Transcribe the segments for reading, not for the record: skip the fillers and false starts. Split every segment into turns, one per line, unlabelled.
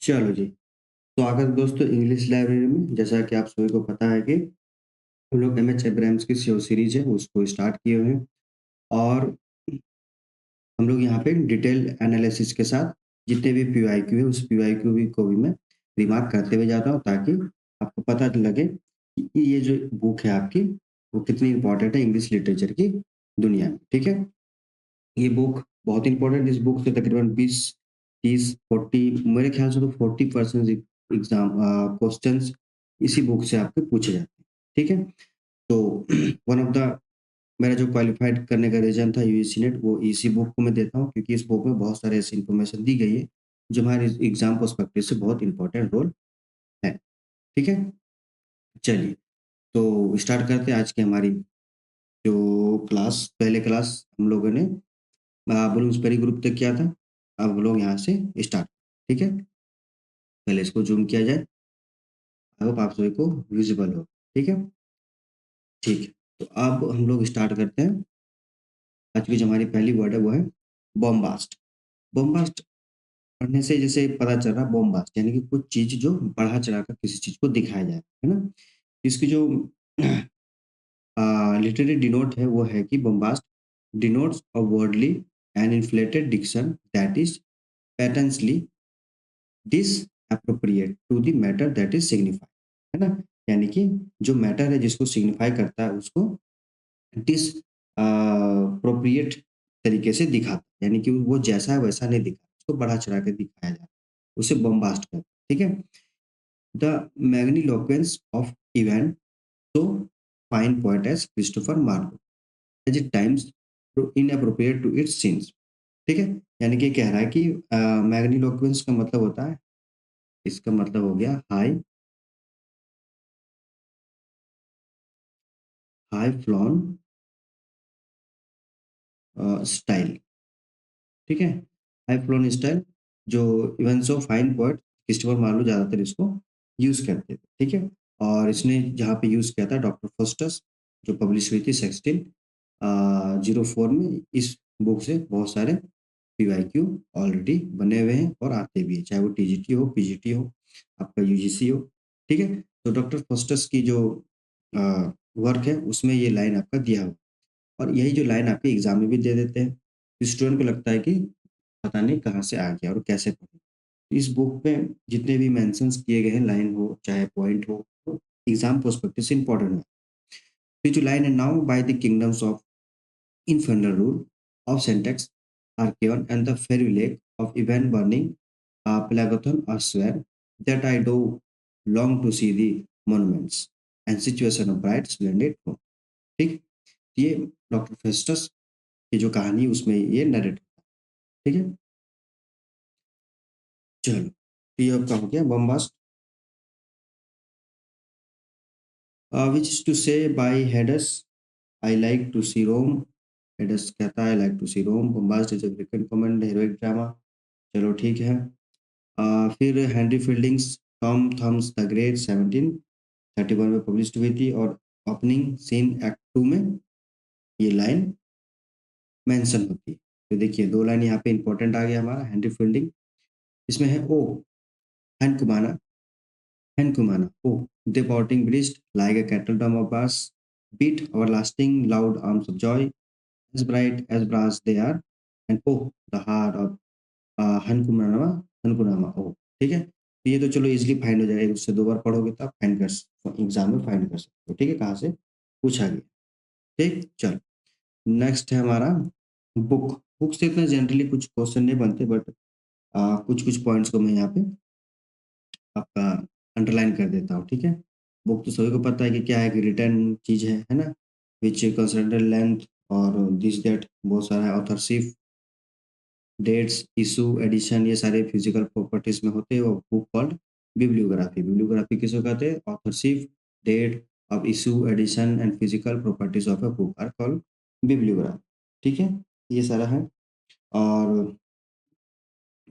चलो जी, स्वागत दोस्तों इंग्लिश लाइब्रेरी में। जैसा कि आप सभी को पता है कि हम लोग एमएच अब्राहम्स की जो सीरीज़ है उसको स्टार्ट किए हुए हैं और हम लोग यहाँ पे डिटेल एनालिसिस के साथ जितने भी पीवाईक्यू है उस पीवाईक्यू भी को भी मैं रिमार्क करते हुए जाता हूँ ताकि आपको पता लगे कि ये जो बुक है आपकी वो कितनी इम्पोर्टेंट है इंग्लिश लिटरेचर की दुनिया में, ठीक है? ये बुक बहुत इम्पोर्टेंट, इस बुक से तकरीबन 20, 30, 40 मेरे ख्याल से तो 40% एग्ज़ाम क्वेश्चंस इसी बुक से आपके पूछे जाते हैं, ठीक है? तो वन ऑफ द मेरा जो क्वालिफ़ाइड करने का रीज़न था यूजीसी नेट वो इसी बुक को मैं देता हूँ क्योंकि इस बुक में बहुत सारे ऐसी इन्फॉर्मेशन दी गई है, जो हमारे एग्ज़ाम पर्सपेक्टिव से बहुत इम्पोर्टेंट रोल है, ठीक है? चलिए, तो स्टार्ट करते हैं आज की हमारी जो पहले क्लास हम लोगों ने ब्लूम्सबेरी ग्रुप तक किया था। अब हम लोग यहाँ से स्टार्ट, ठीक है? पहले इसको ज़ूम किया जाए। आई होप आप सभी को विज़िबल हो, ठीक है? ठीक है, तो अब हम लोग स्टार्ट करते हैं। आज की जो हमारी पहली वर्ड है वो है बॉम्बास्ट। बॉम्बास्ट पढ़ने से जैसे पता चल रहा है बॉम्बास्ट यानी कि कुछ चीज़ जो बढ़ा-चढ़ा कर किसी चीज़ को दिखाया जाए, है ना? इसकी जो लिटरेरी डिनोट है वो है कि bombast denotes a wordy and inflated diction that is patently inappropriate to the matter that is signified, है ना? यानी कि जो मैटर है जिसको सिग्निफाई करता है उसको डिस प्रोप्रिएट तरीके से दिखाता है, यानी कि वो जैसा है वैसा नहीं दिखा, उसको बढ़ा चढ़ा के दिखाया जाता है, उसे बम्बास्ट कर, ठीक है? The magniloquence of event to fine poet as Christopher Marlowe as it times inappropriate to its scenes, ठीक है? यानी कि कह रहा है कि मैग्नीलोक्वेंस का मतलब होता है, इसका मतलब हो गया हाई फ्लोन स्टाइल, ठीक है? हाई फ्लोन स्टाइल जो even so fine poet Christopher Marlowe ज़्यादातर इसको यूज़ करते थे, ठीक है? और इसने जहाँ पे यूज़ किया था डॉक्टर फास्टस जो पब्लिश हुई थी 1604 में। इस बुक से बहुत सारे पीवाईक्यू ऑलरेडी बने हुए हैं और आते भी हैं, चाहे वो टीजीटी हो, पीजीटी हो, आपका यूजीसी हो, ठीक है? तो डॉक्टर फास्टस की जो अ, वर्क है उसमें ये लाइन आपका दिया हुआ है। और यही जो लाइन आपके एग्ज़ाम में भी दे देते हैं। स्टूडेंट को लगता है कि पता नहीं कहाँ से आ गया और कैसे पढ़ें। इस बुक में जितने भी मेंशन्स किए गए हैं, लाइन हो चाहे पॉइंट हो, तो एग्ज़ाम पर्सपेक्टिव से इम्पोर्टेंट है। ये जो लाइन है, now by the kingdoms of infernal rule of syntax Archeon and the fairy lake of event burning Plagathon are swear that I do long to see the monuments and situation of bright splendid home, ठीक? ये doctor Festus की जो कहानी है उसमें ये narrate, ठीक है? चलो, तो ये आपका हो गया bombast. Which is to say by Hades I like to see Rome. Hades कहता है I like to see Rome. Bombast is a frequent comment heroic drama. चलो ठीक है। फिर Henry Fielding's Tom Thumb the great 1731 में publish हुई थी और ओपनिंग सीन एक्ट 2 में ये लाइन मेंशन होती है। तो देखिए 2 लाइन यहाँ पे इंपॉर्टेंट आ गया हमारा हेनरी फील्डिंग। इसमें है O Huncamunca Huncamunca O thy pouting breast like a kettle drum of brass beat everlasting loud arms of joy as bright as brass they are and oh the heart of हनकुमाना हनकुनामा ओ, ठीक है? तो ये तो चलो easily find हो जाएगा, उससे 2 बार पढ़ोगे तो आप फाइंड एग्ज़ाम में फाइंड कर सकते हो, ठीक है? कहाँ से पूछा गया, ठीक? चलो, नेक्स्ट है हमारा बुक। बुक से इतना जनरली कुछ क्वेश्चन नहीं बनते बट कुछ-कुछ पॉइंट्स को मैं यहाँ पे आपका अंडरलाइन कर देता हूँ, ठीक है? बुक तो सभी को पता है कि क्या है कि रिटन चीज़ है ना? व्हिच कंसिडर लेंथ और दिस दैट बहुत सारा ऑथरशिप डेट्स, इश्यू, एडिशन ये सारे फिजिकल प्रॉपर्टीज में होते हैं और बुक कॉल्ड बिब्लियोग्राफी। बिब्लियोग्राफी किसको कहते हैं? Authorship, date of issue, edition and physical properties of a book are called bibliography, ठीक है? ये सारा है।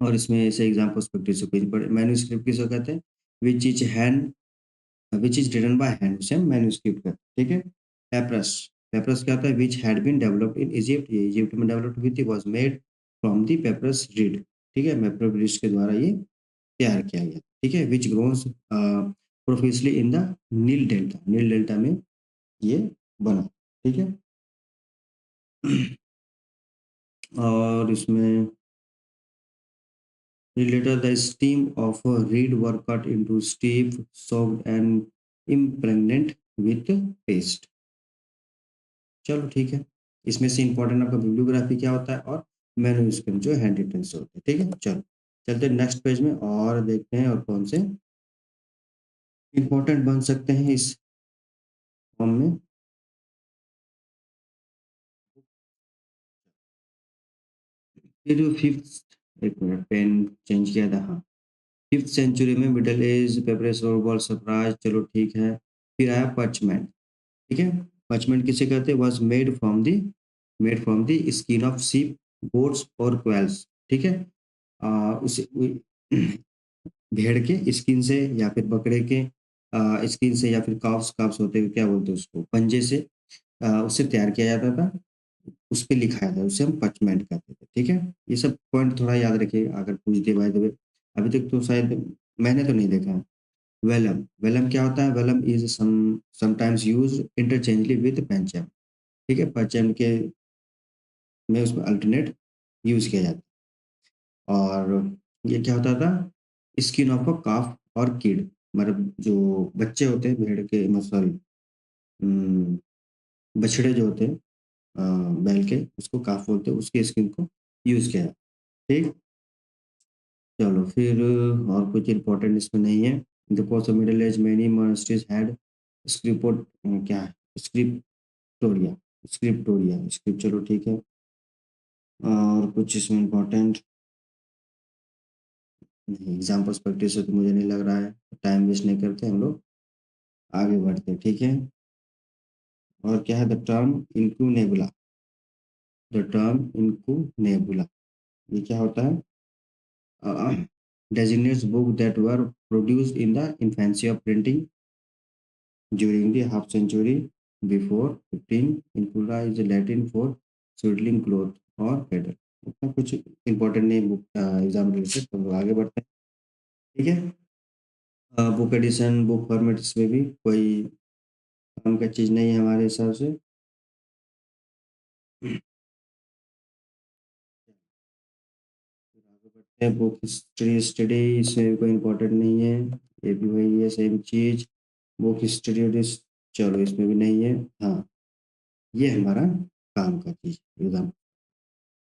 और इसमें ऐसे एग्जाम पर्सपेक्टिव से पेज पर मैन्युस्क्रिप्ट किसको कहते हैं? Which is hand which is written by hand उसे हम मैन्युस्क्रिप्ट कहते हैं, ठीक है? पेपरस पेपरस क्या होता है? Which had been developed in Egypt, ये इजिप्ट में डेवलप हुई थी, was made from the papyrus reed, ठीक है? पेपरस रीड के द्वारा ये तैयार किया गया, ठीक है? Which grows proficiently in the Nile Delta में ये बना, ठीक है? और इसमें later the steam of a reed were cut into stiff, soaked and impregnated with paste. चलो ठीक है। इसमें से इम्पोर्टेंट आपका बिब्लियोग्राफी क्या होता है और मैन्युस्क्रिप्ट जो हैंड रिटन से होते हैं, ठीक है? चलो, चलते हैं नेक्स्ट पेज में और देखते हैं और कौन से इम्पोर्टेंट बन सकते हैं इस फॉर्म में। फिर फिफ्थ एक मिनट पेन चेंज किया था, हाँ। 5th सेंचुरी में मिडल एज पेपरस रोबल सरप्राइज चलो ठीक है। फिर आया पर्चमेंट, ठीक है? पर्चमेंट किसे कहते हैं? Was made from the skin of sheep, goats और क्वेल्स, ठीक है? उसे भेड़ के स्किन से या फिर बकरे के स्किन से या फिर काफ्स होते हैं, क्या बोलते हैं उसको? पंजे से उसे तैयार किया जाता था, उस पे लिखा जाता था, उसे हम पर्चमेंट कहते थे, ठीक है? ये सब पॉइंट थोड़ा याद रखिए अगर पूछ दिए बाय द वे। अभी तक तो शायद मैंने तो नहीं देखा है। वेलम, वेलम क्या होता है? Vellum is sometimes used interchangeably with parchment, ठीक है? पर्चम के में उसमें अल्टरनेट यूज़ किया जाता है। और ये क्या होता था? स्किन ऑफ अ काफ और किड, मतलब जो बच्चे होते हैं भेड़ के सॉरी उम, बछड़े जो होते हैं बैल के उसको काफ बोलते हैं, उसकी स्किन को यूज़ किया जाता है, ठीक? चलो फिर और कुछ इम्पोर्टेंट इसमें नहीं है। The course of middle age many monasteries had क्या है? स्क्रिप्टोरिया स्क्रिप्ट चलो ठीक है। और कुछ इसमें इम्पोर्टेंट नहीं, एग्जाम पर्सपेक्टिव से तो मुझे नहीं लग रहा है। टाइम वेस्ट नहीं करते हम लोग, आगे बढ़ते हैं, ठीक है? और क्या है? द टर्म इनकू नेबुला, ये क्या होता है? designates book that were produced in the infancy of printing during the half century before 15 infura is Latin for swaddling cloth और pedal। उतना कुछ इम्पोर्टेंट नहीं बुक एग्जाम रिलेटेड, तो हम लोग आगे बढ़ते हैं, ठीक है? बुक एडिशन बुक फॉर्मेट इसमें भी कोई काम का चीज़ नहीं है हमारे हिसाब से। फिर आगे बढ़ते हैं, बुक हिस्ट्री स्टडी इसमें भी कोई इम्पोर्टेंट नहीं है, ये भी वही है सेम चीज़। बुक हिस्ट्री चलो इसमें भी नहीं है। हाँ, ये हमारा काम का चीज़ एग्ज़ाम,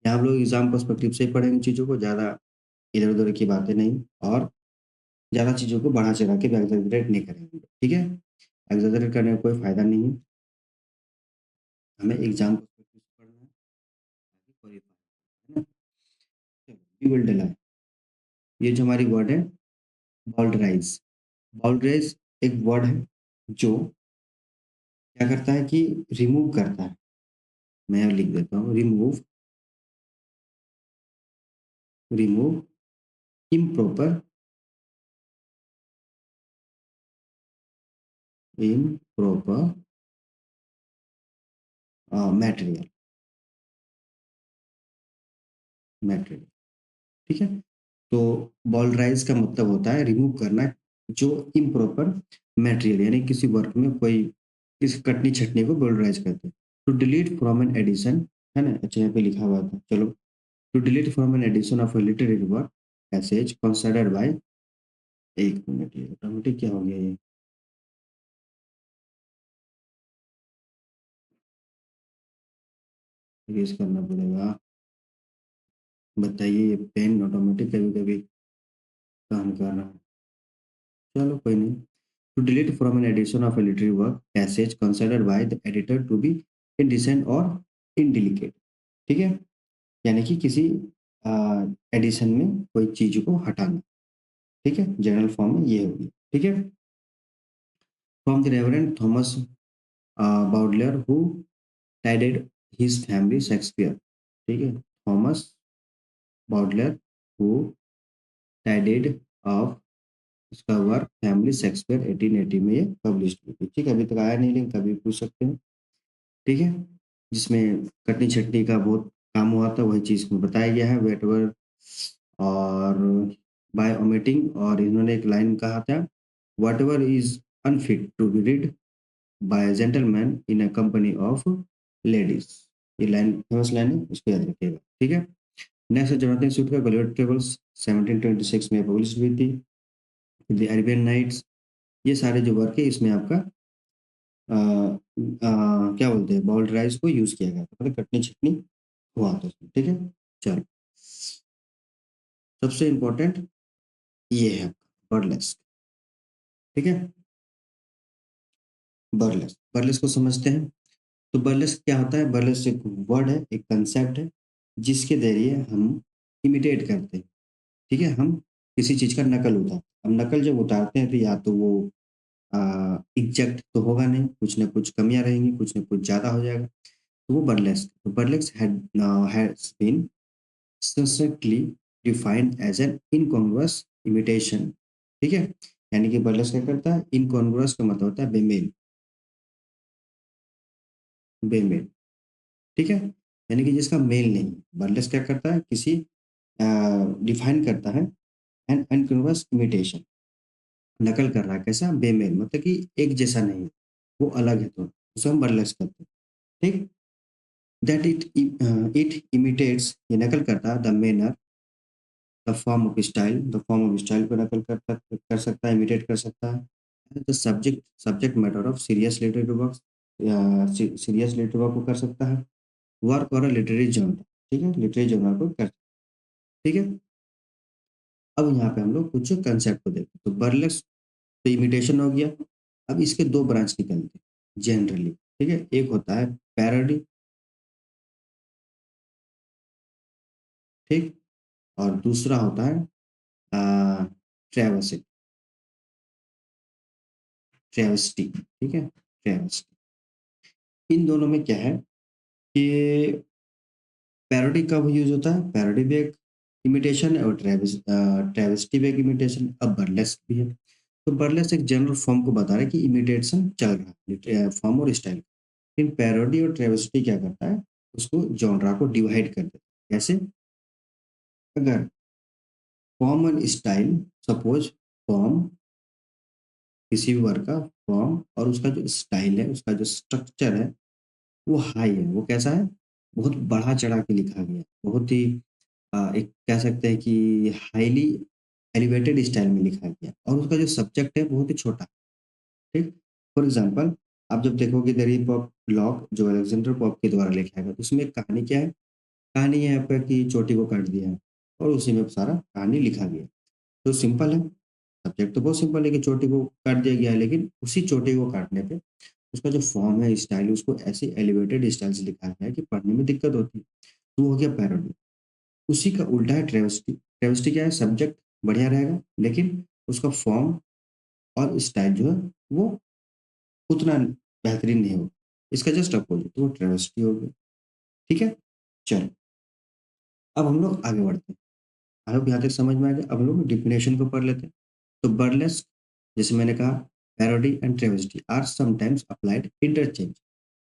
यहाँ हम लोग एग्ज़ाम पर्सपेक्टिव से ही पढ़ेंगे चीज़ों को, ज़्यादा इधर-उधर की बातें नहीं और ज़्यादा चीज़ों को बढ़ा-चढ़ा के भी एक्ज़ैजरेट नहीं करेंगे, ठीक है? एक्ज़ैजरेट करने का कोई फ़ायदा नहीं है, हमें एग्ज़ाम पर्सपेक्टिव से पढ़ना है, ताकि क्वालीफाई है ना? चलो वी विल डला ये जो हमारी वर्ड है बाउंड्राइज़, बाउंड्राइज़ एक वर्ड है जो क्या करता है कि रिमूव करता है। मैं यहाँ लिख देता हूँ remove improper improper material material, ठीक है? तो वल्गराइज़ का मतलब होता है रिमूव करना जो इम्प्रॉपर मटेरियल यानी किसी वर्क में कोई किसी कटनी-छँटनी को वल्गराइज़ कहते हैं। To delete from an edition, है ना? अच्छा यहाँ पे लिखा हुआ था, चलो। To delete from an edition of a literary work passage considered by 1 minute ये ऑटोमेटिक क्या हो गया ये? इरेज़ करना पड़ेगा। बताइए ये पेन ऑटोमेटिक कभी-कभी काम कर रहा है। चलो कोई नहीं। To delete from an edition of a literary work passage considered by the editor to be indecent or indelicate, ठीक है? यानी कि किसी एडिशन में कोई चीज़ को हटाना, ठीक है? जनरल फॉर्म में ये होगी, ठीक है? From the Reverend Thomas Bowdler who tidied his family Shakespeare, ठीक है? Thomas Bowdler who tidied of उसका वर्क फैमिली शेक्सपियर 1880 में ये पब्लिश हुई थी, ठीक है? अभी तक आया नहीं लेकिन कभी पूछ सकते हैं, ठीक है? जिसमें कटनी-छँटनी का बहुत काम हुआ था, वही चीज़ इसमें बताया गया है, वेटवर और बाय ओमिटिंग, और इन्होंने एक लाइन कहा था, whatever is unfit to be read by gentleman in a company of ladies. ये लाइन फेमस लाइन है, इसको याद रखिएगा, ठीक है। नेक्स्ट है जोनाथन स्विफ्ट का गॉलिवर ट्रेवल्स, 1726 में पब्लिश हुई थी। द अरेबियन नाइट्स, ये सारे जो वर्क है इसमें आपका क्या बोलते हैं, बॉल्ड राइस को यूज किया गया था, मतलब कटनी छटनी हुआ था उसमें, ठीक है। चलो, सबसे इम्पोर्टेंट ये है बर्लेस्क, ठीक है। बर्लेस्क, बर्लेस्क को समझते हैं। तो बर्लेस्क क्या होता है? बर्लेस्क एक वर्ड है, एक कंसेप्ट है, जिसके जरिए हम इमिटेट करते हैं, ठीक है। हम किसी चीज का नकल उतारते हैं। हम नकल जब उतारते हैं तो या तो वो एग्जैक्ट तो होगा नहीं, कुछ ना कुछ कमियां रहेंगी, कुछ ना कुछ ज्यादा हो जाएगा, तो वो बर्लेस्क। तो burlesque has been succinctly defined as an incongruous imitation, ठीक है। यानी कि बर्लेस्क क्या करता है? इनकॉन्ग्रुअस का मतलब होता है बेमेल, बेमेल, ठीक है। यानी कि जिसका मेल नहीं। बर्लेस्क क्या करता है? किसी डिफाइन करता है एन अनकॉन्ग्रुअस इमिटेशन, नकल कर रहा है, कैसा? बेमेल, मतलब कि एक जैसा नहीं, वो अलग है, तो उसे हम बर्लेस्क करते हैं, ठीक। दैट इट इमिटेट्स, ये नकल करता है, the manner, the form of style, the form of style को नकल कर सकता है, इमिटेट कर सकता है। The subject matter of serious literary work, या सीरियस लिटरेरी वर्क को कर सकता है। वर्क और लिटरेरी जर्नल, ठीक है, लिटरेरी जर्नल को कर, ठीक है। अब यहाँ पे हम लोग कुछ कंसेप्ट को देखते हैं। तो बर्लेस्क तो इमिटेशन हो गया। अब इसके दो ब्रांच निकलते हैं जनरली, ठीक है। एक होता है पैरोडी, ठीक, और दूसरा होता है ट्रेवर्सिटी, ट्रेवस्टी, ठीक है, ट्रेवस्टी। इन दोनों में क्या है कि पैरोडी कब यूज होता है? पैरोडी भी एक इमिटेशन है, और ट्रेविस्टी भी एक इमिटेशन, अब बर्लेस्क भी है। तो बर्लेस्क एक जनरल फॉर्म को बता रहा है कि इमिटेशन चल रहा है, फॉर्म और स्टाइल। इन पैरोडी और ट्रेविस्टी क्या करता है? उसको जॉनरा को डिवाइड कर देता है। कैसे? अगर फॉर्म और स्टाइल, सपोज फॉर्म, किसी भी वर्क का फॉर्म और उसका जो स्टाइल है, उसका जो स्ट्रक्चर है, वो हाई है, वो कैसा है? बहुत बढ़ा चढ़ा के लिखा गया है, बहुत ही एक कह सकते हैं कि हाईली एलिवेटेड स्टाइल में लिखा गया, और उसका जो सब्जेक्ट है बहुत ही छोटा, ठीक। फॉर एग्जांपल, आप जब देखोगे द रीप ऑफ लॉक, जो अलेक्जेंडर पॉप के द्वारा लिखा गया, तो उसमें एक कहानी क्या है? कहानी ये है आपका कि चोटी को काट दिया है, और उसी में सारा कहानी लिखा गया। तो सिंपल है, सब्जेक्ट तो बहुत सिंपल है कि चोटी को काट दिया गया है, लेकिन उसी चोटी को काटने पे उसका जो फॉर्म है, स्टाइल, उसको ऐसे एलिवेटेड स्टाइल से लिखा गया है कि पढ़ने में दिक्कत होती है। तो वो हो गया पैरोडी। उसी का उल्टा है ट्रेविस्टी। ट्रेविस्टी क्या है? सब्जेक्ट बढ़िया रहेगा, लेकिन उसका फॉर्म और स्टाइल जो है वो उतना बेहतरीन नहीं होगा। इसका जस्ट अपोजिट वो ट्रेविस्टी हो गया, ठीक है। चलो, अब हम लोग आगे बढ़ते हैं। आई होप यहाँ तक समझ में आ गया। अब हम लोग डिफिनेशन को पढ़ लेते हैं। तो बर्लेस्क, जैसे मैंने कहा, parody and travesty are sometimes applied interchange,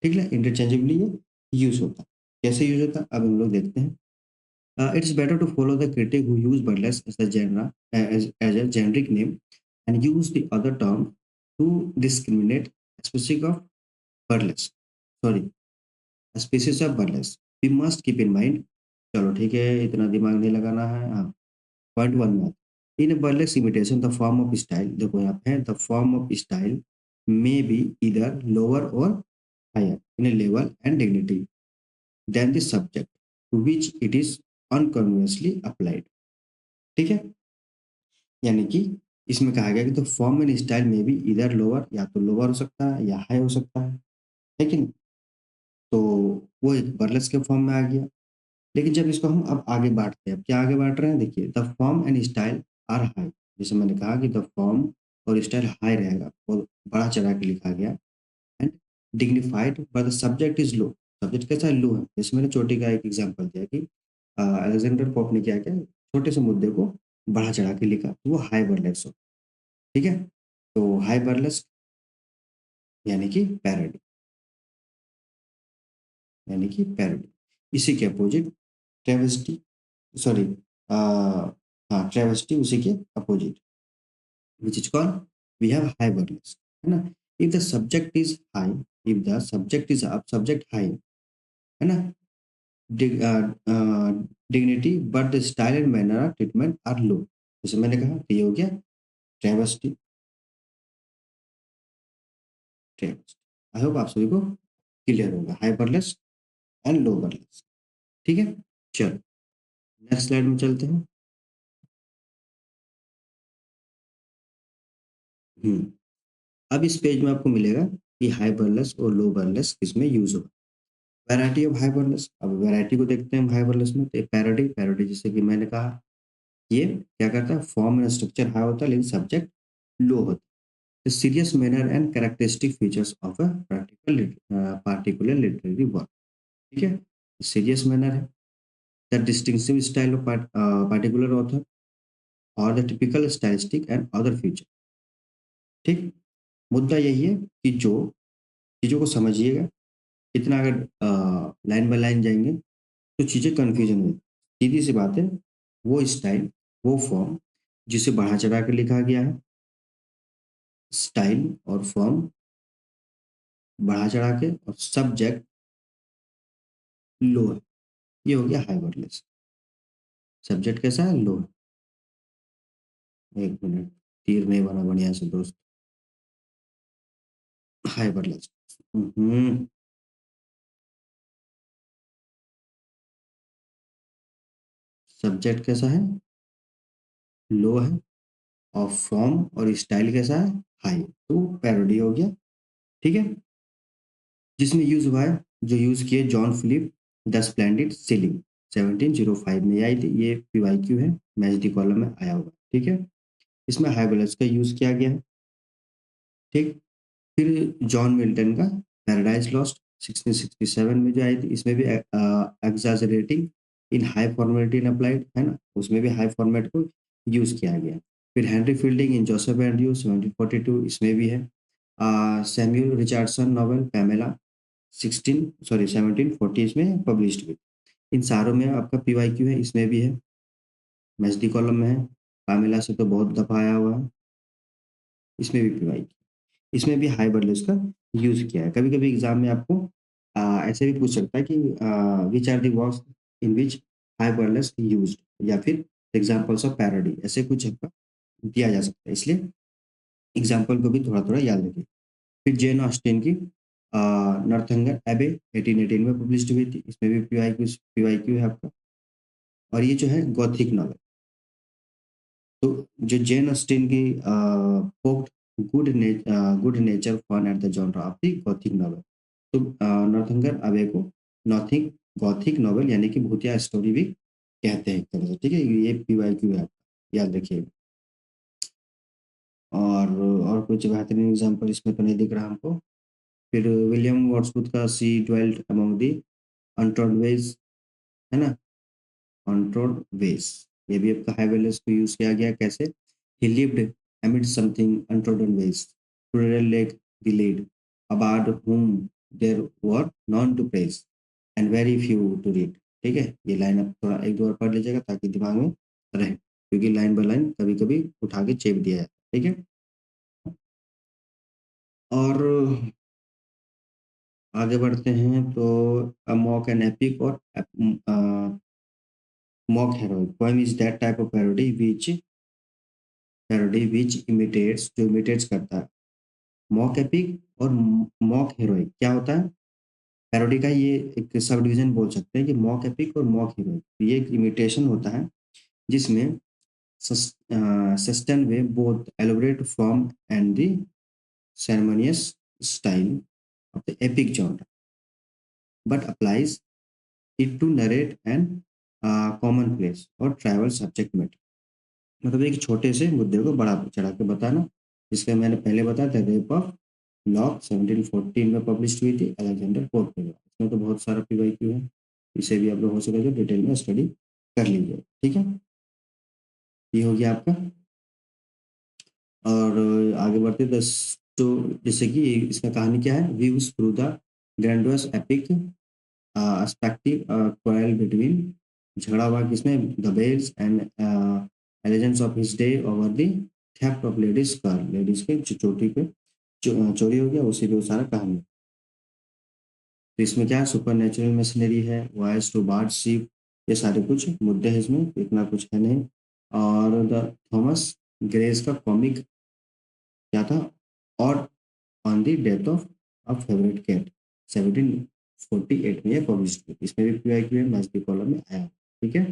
ठीक है, इंटरचेंजेबली ये यूज होता है। कैसे यूज होता है अब हम लोग देखते हैं। It's better to follow the critic who use burlesque as a genre, as a generic name, and use the other term to discriminate a species of burlesque. Sorry, a species of burlesque. We must keep in mind. चलो ठीक है, इतना दिमाग नहीं लगाना है। हाँ, point one में इन burlesque imitation the form of style, देखो यहाँ पे the form of style may be either lower or higher in a level and dignity than the subject to which it is unconsciously applied, ठीक है। यानी कि इसमें कहा गया कि तो फॉर्म एंड स्टाइल में भी इधर लोअर, या तो लोअर हो सकता है या हाई हो सकता है कि नहीं। तो वो एक बर्लेस के फॉर्म में आ गया। लेकिन जब इसको हम अब आगे बांटते हैं, अब क्या आगे बांट रहे हैं? देखिए, the form and style are high. जैसे मैंने कहा कि द फॉर्म और स्टाइल हाई रहेगा, और बड़ा चढ़ा के लिखा गया, and dignified but the subject is low. Subject कैसा है? लो है। जैसे मैंने चोटी का एक एग्जांपल दिया कि अलेक्जेंडर पोप ने क्या किया, छोटे से मुद्दे को बढ़ा चढ़ा के लिखा, तो वो हाई बर्लेस हो, ठीक है। तो हाई बर्लेस यानी कि पैरोडी, यानी कि पैरोडी। इसी के अपोजिट ट्रेविस्टी, सॉरी, हाँ, ट्रेवेस्टी उसी के opposite, which is called we have हाइबरनेस, है ना? If the subject is high, if the subject is अब सब्जेक्ट हाई, है ना? Dig a dignity but the style and manner of treatment are low. जैसे मैंने कहा कि ये हो गया ट्रेवेस्टी, ट्रेवेस्टी। आई होप आप सभी को क्लियर होगा हाइपरलेस एंड लोवरलेस। ठीक है? चलो नेक्स्ट स्लाइड में चलते हैं। हुँ। अब इस पेज में आपको मिलेगा कि हाइपरलेस और लोवरलेस किसमें यूज़ होगा। वैरायटी ऑफ हाइपरलेस, अब वैरायटी को देखते हैं हाइपरलेस में, तो पैरोडी, पैरोडी जैसे कि मैंने कहा, ये क्या करता है, फॉर्म एंड स्ट्रक्चर हाई होता है लेकिन सब्जेक्ट लो होता है। The serious manner and characteristic features of a particular literary work. ठीक है? सीरियस मैनर है, the distinctive style of particular author और the typical stylistic and other feature. ठीक? मुद्दा यही है कि जो चीज़ों को समझिएगा, इतना अगर लाइन बाय लाइन जाएँगे तो चीज़ें कन्फ्यूज़न होगी। सीधी-सी बात है, वो स्टाइल, वो फ़ॉर्म जिसे बढ़ा-चढ़ा के लिखा गया है, स्टाइल और फ़ॉर्म बढ़ा-चढ़ा के, और सब्जेक्ट लो है, ये हो गया हाइपरलेस। सब्जेक्ट कैसा है? लो है। 1 मिनट, तीर नहीं बना बढ़िया से दोस्त। हाइपरलेस। हुँ। सब्जेक्ट कैसा है? लो है, और फ़ॉर्म और स्टाइल कैसा है? हाई। तो पैरोडी हो गया, ठीक है? जिसमें यूज़ हुआ है, जो यूज़ किए John Philip the splendid shilling 1705 में ये आई थी। ये पीवाईक्यू है, मैचडी कॉलम में आया हुआ है, ठीक है? इसमें हाइबुलस का यूज़ किया गया है, ठीक? फिर जॉन मिल्टन का पैराडाइज लॉस्ट 1667 में जो आई थी, इसमें भी exaggerating in high formality and applied, है ना? उसमें भी हाई फॉर्मेट को यूज़ किया गया है। फिर हेनरी फील्डिंग इन जोसेफ एंड्रयू 1742, इसमें भी है। सैमुअल रिचर्डसन नॉवेल पैमेला 1740 में पब्लिश्ड हुई। इन सारों में आपका पीवाईक्यू है, इसमें भी है, मैचडी कॉलम में है, पामेला से तो बहुत दफ़ा आया हुआ है, इसमें भी पीवाईक्यू। इसमें भी हाइपरलिंक्स का यूज़ किया है। कभी-कभी एग्ज़ाम में आपको ऐसे भी पूछ सकता है कि which are the works in which hyperlinks used, या फिर एग्ज़ाम्पल्स ऑफ पैरोडी, ऐसे कुछ आपका दिया जा सकता है। इसलिए एग्ज़ाम्पल को भी थोड़ा-थोड़ा याद रखिए। फिर जेन ऑस्टिन की नॉर्थंगर एबे 1818 में पब्लिश्ड हुई थी। इसमें भी पीवाईक्यू है आपका। और ये जो है गॉथिक नॉवेल, तो जो जेन ऑस्टिन की poked good nature fun at the genre of the Gothic novel. तो नॉर्थंगर अवे को नॉथिक गॉथिक नॉवेल यानी कि भूतिया स्टोरी भी कहते हैं एक तरह से, ठीक है? ये पीवाईक्यू है आपका, याद रखिएगा। और कुछ बेहतरीन एग्ज़ाम्पल इसमें तो नहीं दिख रहा हमको। फिर विलियम वर्ड्सवर्थ का she dwelt among the untold ways, है ना? अनटोल्ड वेज, ये भी आपका हाइवेलेस को यूज़ किया गया कैसे? ही lived amid something untrodden ways, rural lake the lead, about whom there were none to praise and very few to read। ठीक है? ये लाइन आप थोड़ा एक दो बार पढ़ लीजिएगा ताकि दिमाग में रहे, क्योंकि लाइन बाय लाइन कभी-कभी उठा के चेप दिया जाता है, ठीक है? और आगे बढ़ते हैं तो मॉक एन एपिक और mock heroic poem is that type of parody which imitates, जो इमिटेट्स करता है। मॉक एपिक और मॉक हेरोइक क्या होता है? पैरोडी का ये एक सब डिवीज़न बोल सकते हैं कि मॉक एपिक और मॉक हेरोइक। ये एक इमिटेशन होता है जिसमें सस्टेन वे both elaborate form and the ceremonious style of the epic genre, but applies it to narrate and commonplace और ट्राइबल सब्जेक्ट मैटर। मतलब एक छोटे से मुद्दे को बड़ा चढ़ा के बताना, जिसका मैंने पहले बताया था, रेप ऑफ लॉक 1714 में पब्लिश हुई थी अलेक्जेंडर पोप के द्वारा। इसमें तो बहुत सारा पीवाईक्यू है, इसे भी आप लोग हो सके तो डिटेल में स्टडी कर लीजिए, ठीक है? ये हो गया आपका। और आगे बढ़ते दस, तो जैसे कि इसका कहानी क्या है, views through the grandiose epic perspective quarrel between, झगड़ा हुआ किसमें, the belles and elegance of his day over the theft of ladies curl, ladies के चोटी पे चोरी हो गया, उसी पे वो सारा कहानी। तो इसमें क्या है, सुपर नेचुरल मशीनरी है, वॉयस टू बार्ड शिप, ये सारे कुछ मुद्दे हैं इसमें, इतना कुछ है नहीं। और द थॉमस ग्रेस का कॉमिक क्या था, और on the death of a favourite cat, 1748 में ये पब्लिश हुई। इसमें भी PYQ मैच द कॉलम में आया, ठीक है।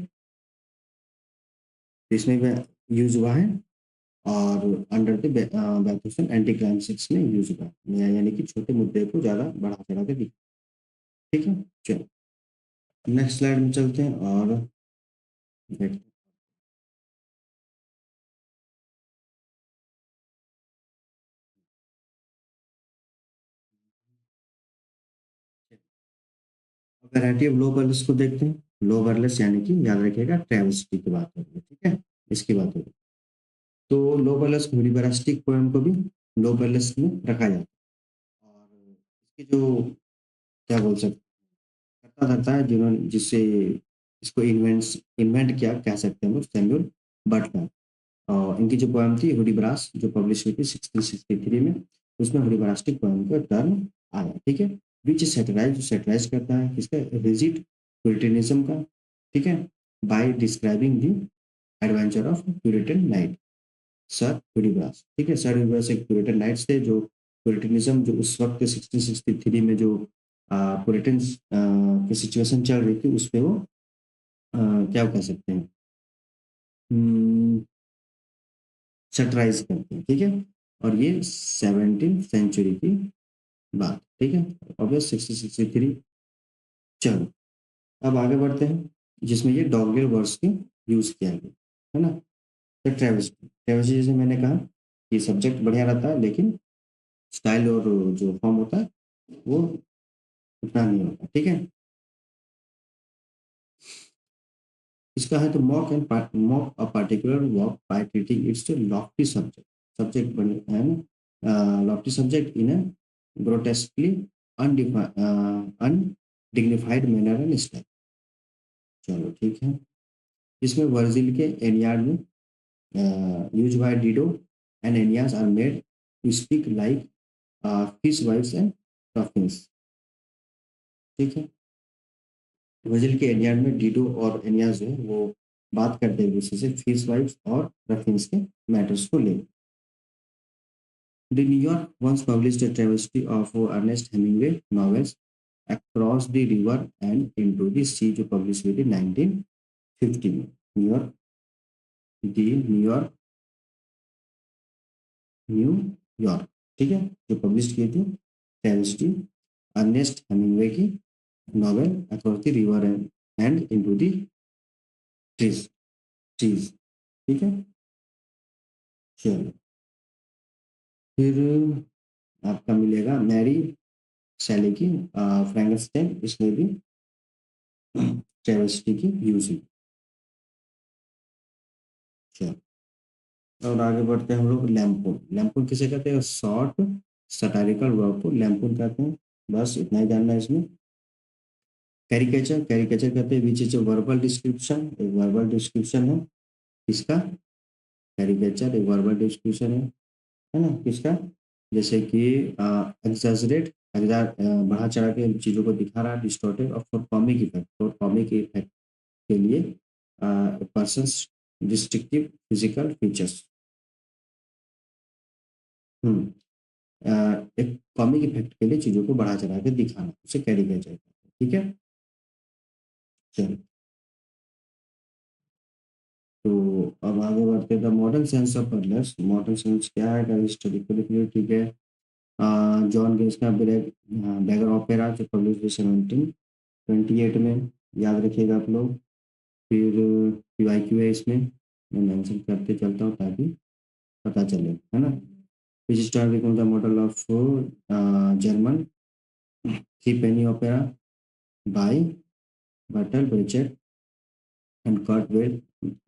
तो इसमें भी यूज हुआ है, और अंडर द बैथुसन एंटी क्राइम 6 में यूज हुआ है, यानी कि छोटे मुद्दे को ज़्यादा बढ़ा चढ़ा के दिखा, ठीक है। चलो नेक्स्ट स्लाइड में चलते हैं और देखते हैं। वैरायटी ऑफ लो बर्लेस को देखते हैं। लो बर्लेस यानी कि याद रखिएगा ट्रेविस्टी की बात हो रही है, ठीक है, इसकी बात हो रही है। तो लो बर्लेस ह्यूरिबरिस्टिक पोएम को भी लो बर्लेस में रखा जाता है। और इसकी जो क्या बोल सकते, करता धरता है जिन्होंने, जिससे इसको इन्वेंट किया कह सकते हैं हम लोग, सैमुअल बटलर। और इनकी जो पोएम थी हुडिब्रास, जो पब्लिश हुई थी 1663 में, उसमें हुडिब्रास्टिक पोएम का टर्म आया, ठीक है। विच सेटराइज, जो सेटराइज करता है किसका, रिजिड प्यूरिटनिज्म का, ठीक है, by describing the adventure of Puritan knight, sir Hudibras, ठीक है। सर हुडिब्रास एक प्यूरिटन नाइट्स थे, जो प्यूरिटनिज्म जो उस वक्त 1663 में जो प्यूरिटन्स की सिचुएशन चल रही थी, उस पे वो क्या कह सकते हैं, सैटराइज करते हैं, ठीक है। और ये 17th सेंचुरी की बात, ठीक है, ऑब्वियस 1663। चलो अब आगे बढ़ते हैं, जिसमें ये डॉगलेर वर्ड्स के यूज किया गया है ना। तो ट्रेविस्टी, ट्रेविस्टी जैसे मैंने कहा कि सब्जेक्ट बढ़िया रहता है, लेकिन स्टाइल और जो फॉर्म होता है वो उतना नहीं होता, ठीक है। इसका है तो mock and mock a particular work by treating its lofty subject, subject बने है ना, lofty subject in a grotesquely undignified manner and style. चलो ठीक है। इसमें वर्जिल के एनियाड में use by Dido and Aeneas are made to speak like fish wives and dolphins, ठीक है। वर्जिल के एनियाड में डिडो और एनियास जो है वो बात करते हैं एक दूसरे से फिश वाइव्स और डॉल्फिन्स के मैटर्स को ले। The New York once published a travesty of Ernest Hemingway novels Across the River and Into the Sea, जो पब्लिश हुई थी 1950 में। न्यूयॉर्क, न्यूयॉर्क, न्यूयॉर्क, ठीक है, जो पब्लिश की थी ट्रेवेस्टी अर्नेस्ट हेमिंगवे की novel across the river and into the trees, trees, ठीक है। चलो फिर आपका मिलेगा मैरी शैली की फ्रैंकेनस्टाइन, इसमें भी ट्रेवेस्टी की यूज हुई। चलो और आगे बढ़ते हैं हम लोग। लैम्पून, लैम्पून किसे कहते हैं, शॉर्ट सटारिकल वर्ब को लैम्पून कहते हैं, बस इतना ही जानना है इसमें। कैरिकेचर, कैरिकेचर कहते हैं विच इज वर्बल डिस्क्रिप्शन, एक वर्बल डिस्क्रिप्शन है किसका, कैरिकेचर एक वर्बल डिस्क्रिप्शन है ना किसका, जैसे कि एग्जैजरेट, बढ़ा चढ़ा के चीजों को दिखा रहा है, डिस्टॉर्टेड, और for comic effect, for comic effect के लिए पर्सन डिस्ट्रिक्टिव फिजिकल फीचर्स, अ, एक कॉमिक इफेक्ट के लिए चीजों को बढ़ा चढ़ा के दिखाना, उसे कैरिकेचर कहते हैं, ठीक है। चलो तो अब आगे बढ़ते हैं। The modern sense of burlesque, modern sense क्या है, अगर स्टडी को लिख लियो, ठीक है। जॉन गेट्स का बैगर ओपेरा, जो पब्लिश 1728 में, याद रखिएगा आप लोग। फिर PYQ है इसमें, मैं मेंशन करते चलता हूँ ताकि पता चले, है ना। Which star become the model of German three penny opera by Bertolt Brecht and Kurt Weill,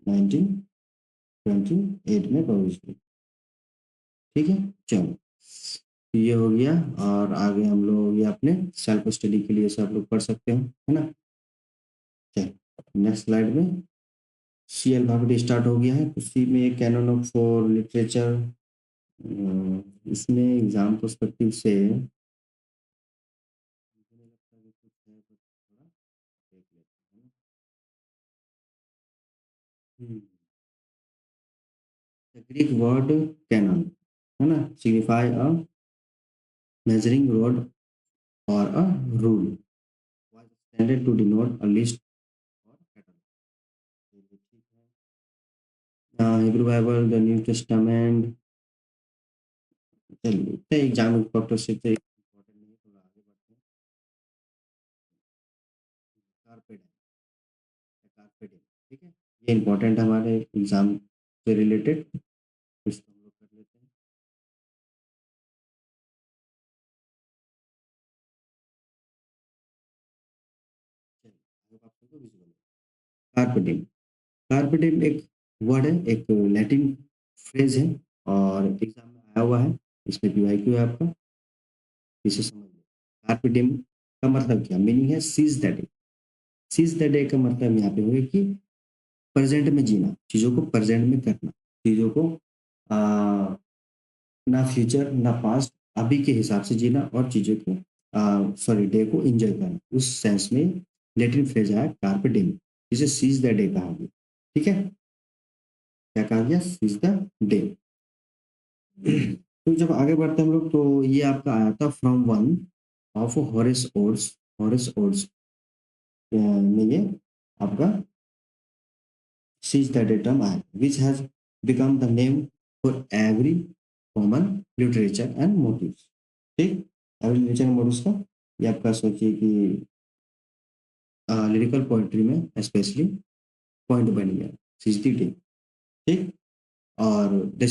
1928 में पब्लिश हुई, ठीक है। चलो तो ये हो गया, और आगे हम लोग ये अपने सेल्फ स्टडी के लिए सब लोग पढ़ सकते हैं, है ना। चलो नेक्स्ट स्लाइड में सी अल्फाबेट स्टार्ट हो गया है, तो सी में कैनन ऑफ फॉर लिटरेचर। इसमें एग्जाम पर्सपेक्टिव से मुझे नहीं लगता कि कुछ है, तो थोड़ा देख लेते हैं। हम्म द ग्रीक वर्ड कैनन, है ना, सिग्निफाई अ मेजरिंग रॉड और a rule, was extended to denote a list or pattern। चलिए ठीक है। Hebrew Bible, the new testament. चलिए इतना एग्जाम पर्पज से तो इम्पोर्टेंट नहीं है, थोड़ा आगे बढ़ते हैं। कार्पेट कार्पेट, ठीक है, ये इम्पोर्टेंट है हमारे एग्जाम से रिलेटेड, इसको हम लोग कर लेते हैं। चलिए आगे बात करते हैं visual। कार्पेटिंग, कार्पेटिंग एक वर्ड है, एक लैटिन फ्रेज है, और एग्जाम में आया हुआ है, इसमें पीवाईक्यू है आपका, इसे समझ लो। कार्पेटिंग का मतलब क्या मीनिंग है, seize the day. Seize the day का मतलब यहाँ पे हुआ कि प्रेजेंट में जीना, चीज़ों को प्रेजेंट में करना, चीज़ों को आ, ना फ्यूचर ना पास्ट, अभी के हिसाब से जीना, और चीज़ों को सॉरी डे को एंजॉय करना, उस सेंस में लेटिन फ्रेज है कार्pe diem, जिसे सीज द डे कहा गया। ठीक है, क्या कहा गया, सीज द डे। तो जब आगे बढ़ते हैं हम लोग, तो ये आपका आया था from one of Horace's odes. Horace's odes में ये आपका सीज द डे टर्म आया, which has become the name for every common literature and motives. ठीक, एवरी लिटरेचर एंड मोटिव्स का ये आपका सोचिए कि लिरिकल पोएट्री में स्पेशली पॉइंट बन गया, सीज द डे। ठीक, और the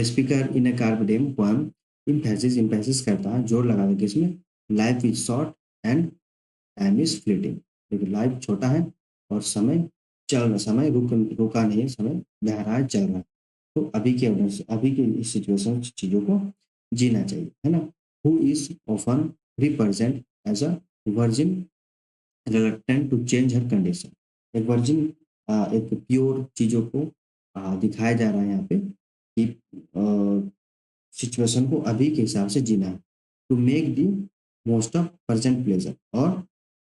speaker in a carpe diem poem emphasis करता है, जोर लगा के इसमें, life is short and time is fleeting. देखिए लाइफ छोटा है और समय चल रहा, समय रुका नहीं है, समय बह रहा है, चल रहा है। तो अभी के ऑर्डर से, अभी के इस सिचुएशन चीज़ों को जीना चाहिए, है ना। Who is often represented as a virgin reluctant to change her condition. एक वर्जिन, एक प्योर चीज़ों को दिखाया जा रहा है यहाँ पे कि सिचुएशन को अभी के हिसाब से जीना है। To make the most of present pleasure, और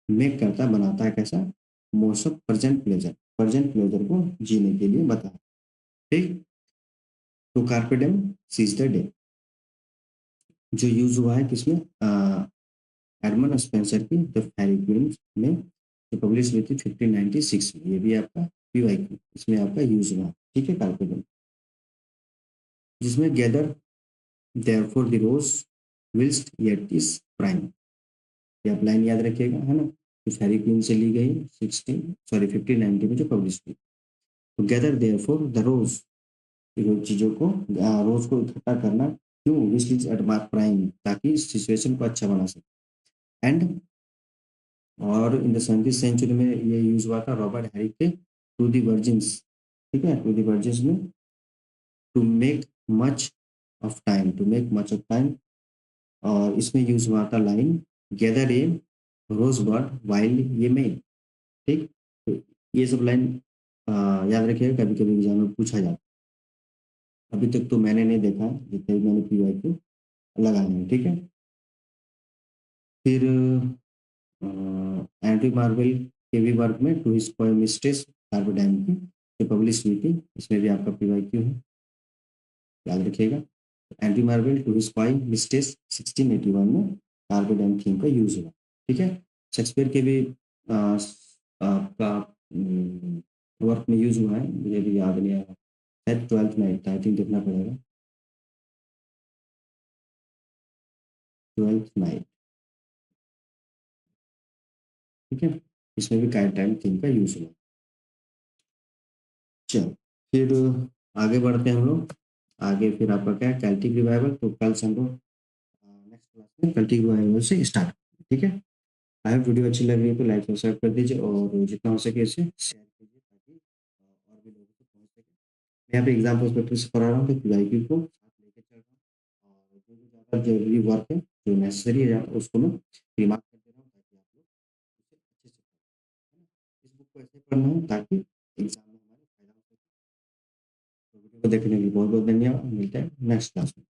मेक करता बनाता है कैसा, most of present pleasure, present pleasure को जीने के लिए बता। ठीक, तो कार्पेडम सीज द डे जो यूज हुआ है किसमें, एडमंड स्पेंसर की द फेरी क्वीन में, जो पब्लिश हुई थी 1596 में। ये भी आपका पीवाईक्यू इसमें आपका यूज हुआ। ठीक है, कार्पेडम, जिसमें gather therefore the rose whilst yet is prime. ये आप लाइन याद रखिएगा, है ना, जो फेरी क्वीन से ली गई 1590 में जो पब्लिश हुई। तो गैदर देयरफॉर द रोज, चीज़ों को रोज को इकट्ठा करना, क्यों, which is at mark prime, ताकि सिचुएशन को अच्छा बना सके। एंड और इन द 17th सेंचुरी में ये यूज हुआ था रॉबर्ट हैरी के टू दी वर्जिन्स। ठीक है, टू दी वर्जिन्स में, to make much of time, to make much of time, और इसमें यूज हुआ था line, gather ye rosebuds while ye may. ठीक, तो ये सब लाइन याद रखिएगा, कभी कभी एग्जाम में पूछा जाता है। अभी तक तो मैंने नहीं देखा जितने भी मैंने पीवाई को लगाए हैं। ठीक है, फिर एंड्रयू मार्वेल के भी वर्क में टू हिज पोएम मिस्ट्रेस कार्बोडैम की, जो पब्लिश हुई थी, इसमें भी आपका पीवाईक्यू है, याद रखिएगा। Andrew Marvell to his poem mistress 1681 में कार्बोडैम थीम का यूज हुआ। ठीक है, शेक्सपियर के भी आपका वर्क में यूज हुआ है, मुझे भी याद नहीं आ रहा, शायद ट्वेल्थ नाइट था, आई थिंक देखना पड़ेगा, ट्वेल्थ नाइट। ठीक है, इसमें भी टाइम थीम का यूज हुआ। चलो फिर आगे बढ़ते हैं हम लोग। आगे फिर आपका क्या है, कैल्टिक रिवाइवल। तो कल से हम लोग नेक्स्ट क्लास में कैल्टिक रिवाइवल से स्टार्ट। ठीक है, आई होप वीडियो अच्छी लग रही है तो लाइक सब्सक्राइब कर दीजिए, और जितना हो सके इसे शेयर कीजिए, ताकि और भी लोगों तक पहुंच सके। मैं यहाँ पे एग्जाम पर्सपेक्टिव से पढ़ा रहा हूँ, तो पीवाईक्यू को साथ लेके चल रहा हूँ, और जो भी ज़्यादा जरूरी वर्क है, जो नेसेसरी है उसको मैं रिमार्क कर दे रहा हूँ, ताकि आप लोग उसे अच्छे से पढ़ें, है ना। इस बुक को ऐसे करना है ताकि एग्ज़ाम में हमारा फ़ायदा हो सके। तो वीडियो को देखने के लिए बहुत-बहुत धन्यवाद। मिलते हैं नेक्स्ट क्लास में।